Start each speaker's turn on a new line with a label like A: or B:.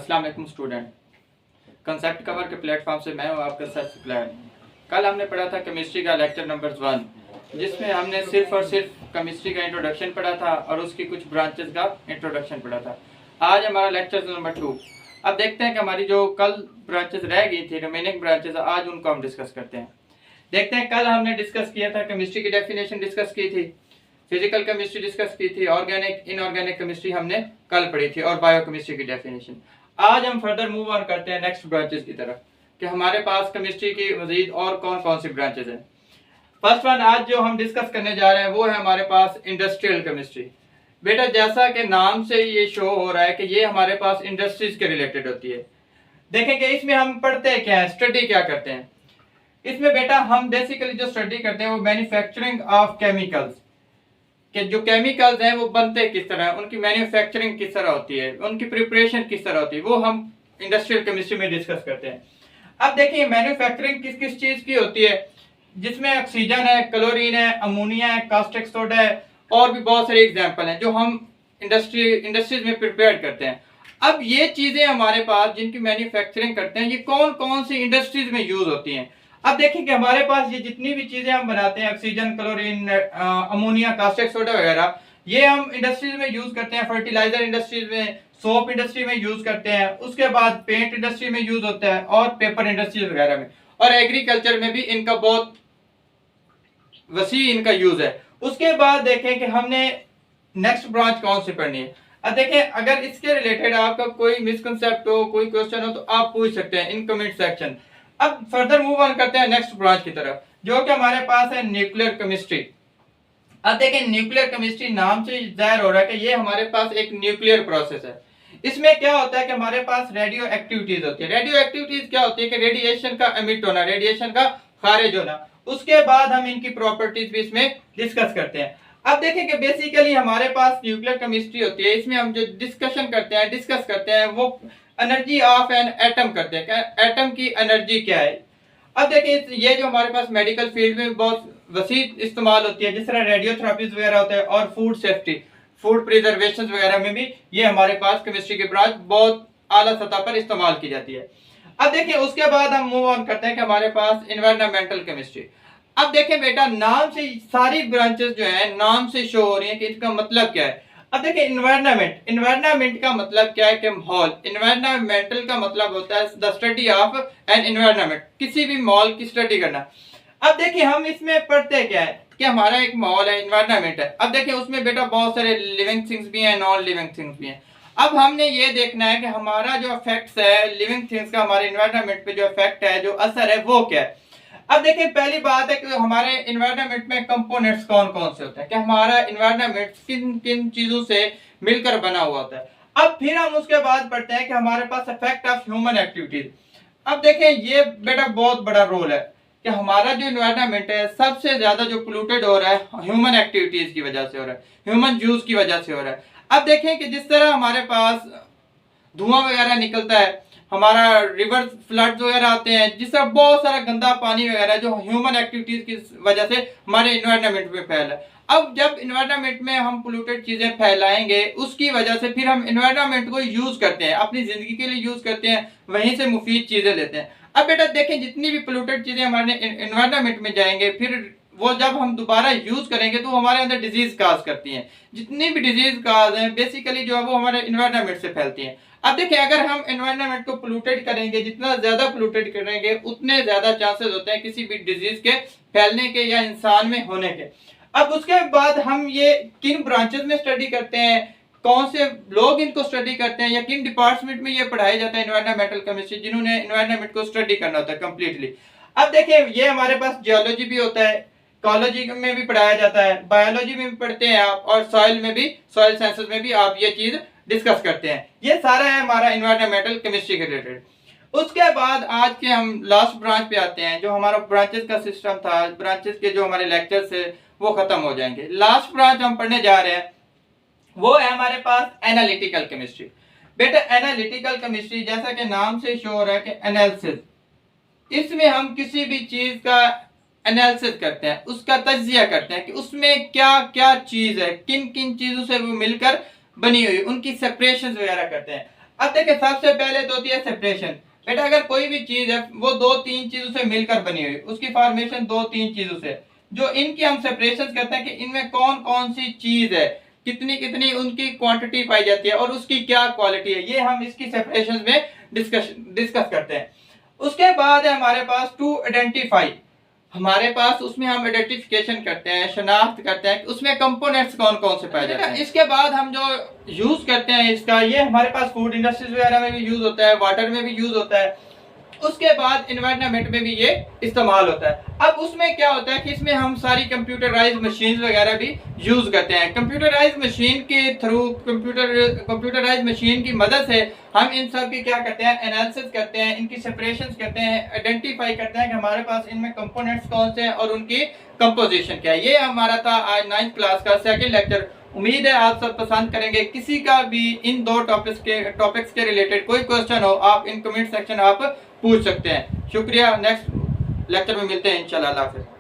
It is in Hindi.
A: अस्सलाम वालेकुम स्टूडेंट। कंसेप्ट कवर के प्लेटफॉर्म से मैं हूँ आपका सर सप्लायर। कल हमने पढ़ा था केमिस्ट्री का लेक्चर नंबर 1, जिसमें हमने सिर्फ और सिर्फ केमिस्ट्री का इंट्रोडक्शन पढ़ा था और उसकी कुछ ब्रांचेस का इंट्रोडक्शन पढ़ा था। आज हमारा लेक्चर नंबर 2। अब देखते हैं कि हमारी जो कल ब्रांचेस रह गई थी, रिमेनिंग ब्रांचेस, आज उनको हम डिस्कस करते हैं। देखते हैं, कल हमने डिस्कस किया था केमिस्ट्री की डेफिनेशन डिस्कस की थी, फिजिकल केमिस्ट्री डिस्कस की थी, ऑर्गेनिक इनऑर्गेनिक केमिस्ट्री हमने कल पढ़ी थी और बायोकेमिस्ट्री की डेफिनेशन। आज हम फर्दर मूव ऑन करते हैं नेक्स्ट ब्रांचेस की तरफ कि हमारे पास केमिस्ट्री की मजीद और कौन कौन सी ब्रांचेस हैं। फर्स्ट वन आज जो हम डिस्कस करने जा रहे हैं वो है हमारे पास इंडस्ट्रियल केमिस्ट्री। बेटा, जैसा कि नाम से ये शो हो रहा है कि ये हमारे पास इंडस्ट्रीज के रिलेटेड होती है। देखें कि इसमें हम पढ़ते क्या है, स्टडी क्या करते हैं। इसमें बेटा हम बेसिकली जो स्टडी करते हैं वो मैन्युफैक्चरिंग ऑफ केमिकल्स, कि जो केमिकल्स हैं वो बनते किस तरह है, उनकी मैन्युफैक्चरिंग किस तरह होती है, उनकी प्रिपरेशन किस तरह होती है, वो हम इंडस्ट्रियल केमिस्ट्री में डिस्कस करते हैं। अब देखिए मैन्युफैक्चरिंग किस किस चीज की होती है, जिसमें ऑक्सीजन है, क्लोरीन है, अमोनिया है, कास्टिक सोडा है और भी बहुत सारे एग्जाम्पल हैं जो हम इंडस्ट्रीज में प्रिपेयर करते हैं। अब ये चीजें हमारे पास जिनकी मैन्युफैक्चरिंग करते हैं, ये कौन कौन सी इंडस्ट्रीज में यूज होती हैं। अब देखिए कि हमारे पास ये जितनी भी चीजें हम बनाते हैं, oxygen, chlorine, ammonia, caustic soda वगैरह, ये हम इंडस्ट्रीज में यूज करते हैं। फर्टिलाइजर इंडस्ट्रीज में, सोप इंडस्ट्री में यूज करते हैं, उसके बाद पेंट इंडस्ट्री में यूज होता है और पेपर इंडस्ट्रीज वगैरह में, और एग्रीकल्चर में भी इनका बहुत वसी इनका यूज है। उसके बाद देखें कि हमने नेक्स्ट ब्रांच कौन सी पढ़नी है। अब देखें, अगर इसके रिलेटेड आपका कोई मिसकंसेप्ट हो, कोई क्वेश्चन हो तो आप पूछ सकते हैं इन कमेंट सेक्शन। अब फर्दर मूव ऑन करते हैं नेक्स्ट ब्रांच की तरफ, जो कि हमारे पास है न्यूक्लियर केमिस्ट्री। अब देखें, न्यूक्लियर केमिस्ट्री नाम से जाहिर हो रहा है कि ये हमारे पास एक न्यूक्लियर प्रोसेस है। इसमें क्या होता है कि हमारे पास रेडियो एक्टिविटीज होती है। रेडियो एक्टिविटीज क्या होती है कि रेडिएशन का एमिट होना, रेडिएशन का खारिज होना। उसके बाद हम इनकी प्रॉपर्टीज भी इसमें डिस्कस करते हैं। अब देखें कि बेसिकली हमारे पास न्यूक्लियर केमिस्ट्री होती है, इसमें हम जो डिस्कशन करते हैं, डिस्कस करते हैं, वो एनर्जी ऑफ एन एटम करते हैं कि एटम की एनर्जी क्या है। अब देखिए, ये जो हमारे पास मेडिकल फील्ड में बहुत वसी इस्तेमाल होती है, जिस तरह रेडियोथेरेपीज वगैरह होते हैं, और फूड सेफ्टी, फूड प्रिजर्वेशन वगैरह में भी ये हमारे पास केमिस्ट्री की ब्रांच बहुत आला सतह पर इस्तेमाल की जाती है। अब देखिए, उसके बाद हम मूव ऑन करते हैं कि हमारे पास एनवायरमेंटल केमिस्ट्री। अब देखें बेटा, नाम से सारी ब्रांचेस जो है नाम से शो हो रही है कि इसका मतलब क्या है। अब देखिए, इन्वायरमेंट का मतलब क्या है कि माहौल। इन्वायरमेंटल का मतलब होता है the study of an environment, किसी भी माहौल की स्टडी करना। अब देखिए, हम इसमें पढ़ते क्या है कि हमारा एक माहौल है, इन्वायरमेंट है। अब देखिए, उसमें बेटा बहुत सारे लिविंग थिंग्स भी हैं, नॉन लिविंग थिंग्स भी हैं। अब हमने ये देखना है कि हमारा जो इफेक्ट्स है लिविंग थिंग्स का, हमारे इन्वायरमेंट पे जो इफेक्ट है, जो असर है, वो क्या है। अब देखिए, पहली बात है कि हमारे इन्वायरमेंट में कंपोनेंट्स कौन कौन से होते हैं, कि हमारा इन्वायरमेंट किन किन चीजों से मिलकर बना हुआ होता है। अब फिर हम उसके बाद पढ़ते हैं कि हमारे पास इफेक्ट ऑफ ह्यूमन एक्टिविटीज। अब देखें, ये बेटा बहुत बड़ा रोल है कि हमारा जो इन्वायरमेंट है सबसे ज्यादा जो पोल्यूटेड हो रहा है ह्यूमन एक्टिविटीज की वजह से हो रहा है, ह्यूमन यूज की वजह से हो रहा है। अब देखें कि जिस तरह हमारे पास धुआं वगैरह निकलता है, हमारा रिवर फ्लड्स वगैरह आते हैं, जिससे बहुत सारा गंदा पानी वगैरह जो ह्यूमन एक्टिविटीज की वजह से हमारे इन्वायरमेंट में फैला है। अब जब इन्वायरमेंट में हम पोल्यूटेड चीजें फैलाएंगे, उसकी वजह से फिर हम इन्वायरमेंट को यूज करते हैं, अपनी जिंदगी के लिए यूज करते हैं, वहीं से मुफीद चीजें लेते हैं। अब बेटा देखें, जितनी भी पोल्यूटेड चीजें हमारे इन्वायरमेंट में जाएंगे, फिर वो जब हम दोबारा यूज करेंगे तो हमारे अंदर डिजीज काज करती हैं। जितनी भी डिजीज काज हैं बेसिकली जो है वो हमारे इन्वायरमेंट से फैलती हैं। अब देखिए, अगर हम एनवायरनमेंट को पोल्यूटेड करेंगे, जितना ज्यादा पोल्यूटेड करेंगे उतने ज्यादा चांसेस होते हैं किसी भी डिजीज के फैलने के या इंसान में होने के। अब उसके बाद हम ये किन ब्रांचेस में स्टडी करते हैं, कौन से लोग इनको स्टडी करते हैं, या किन डिपार्टमेंट में ये पढ़ाया जाता है एनवायरमेंटल केमिस्ट्री, जिन्होंने एनवायरनमेंट को स्टडी करना होता है कंप्लीटली। अब देखिए, ये हमारे पास जियोलॉजी भी होता है, इकोलॉजी में भी पढ़ाया जाता है, बायोलॉजी में भी पढ़ते हैं आप, और सॉइल में भी, सॉइल साइंसेस में भी आप ये चीज डिस्कस करते हैं। ये सारा है हमारा एनवायरमेंटल केमिस्ट्री के रिलेटेड। उसके बाद आज के हम लास्ट ब्रांच पे आते हैं। जो हमारा ब्रांचेस का सिस्टम था, ब्रांचेस के जो हमारे लेक्चर्स है वो खत्म हो जाएंगे। लास्ट ब्रांच हम पढ़ने जा रहे हैं वो है हमारे पास एनालिटिकल केमिस्ट्री। बेटा, एनालिटिकल केमिस्ट्री जैसा कि नाम से शो हो रहा है कि एनालिसिस, इसमें हम किसी भी चीज का एनालिसिस करते हैं, उसका तज्जिया करते हैं कि उसमें क्या क्या चीज है, किन किन चीजों से वो मिलकर बनी हुई, उनकी सेपरेशन वगैरह करते हैं। अब देखिए सबसे पहले तो होती है सेपरेशन। बेटा अगर कोई भी चीज है वो दो तीन चीजों से मिलकर बनी हुई, उसकी फॉर्मेशन दो तीन चीजों से, जो इनकी हम सेपरेशन कहते हैं कि इनमें कौन कौन सी चीज है, कितनी कितनी उनकी क्वांटिटी पाई जाती है और उसकी क्या क्वालिटी है, ये हम इसकी सेपरेशन में डिस्कस करते हैं। उसके बाद है हमारे पास टू आइडेंटिफाई, हमारे पास उसमें हम आइडेंटिफिकेशन करते हैं, शनाख्त करते हैं कि उसमें कंपोनेंट्स कौन कौन से पाए जाते हैं। इसके बाद हम जो यूज करते हैं इसका, ये हमारे पास फूड इंडस्ट्रीज वगैरह में भी यूज होता है, वाटर में भी यूज होता है, उसके बाद एनवायरनमेंट में भी ये इस्तेमाल होता है। अब उसमें क्या होता है कि इसमें हम सारी कंप्यूटराइज मशीन वगैरह भी यूज करते हैं। कंप्यूटराइज मशीन के थ्रू, कंप्यूटराइज मशीन की मदद से हम इन सब की क्या करते हैं, एनालिसिस करते हैं, इनकी सेपरेशन करते हैं, आइडेंटिफाई करते हैं कि हमारे पास इनमें कंपोनेंट्स कौन से हैं और उनकी कंपोजिशन क्या है। ये हमारा था आज 9th क्लास का सेकंड लेक्चर। उम्मीद है आप सब पसंद करेंगे। किसी का भी इन दो टॉपिक्स के रिलेटेड कोई क्वेश्चन हो, आप इन कमेंट सेक्शन आप पूछ सकते हैं। शुक्रिया। नेक्स्ट लेक्चर में मिलते हैं इंशाल्लाह। अल्लाह हाफ़िज़।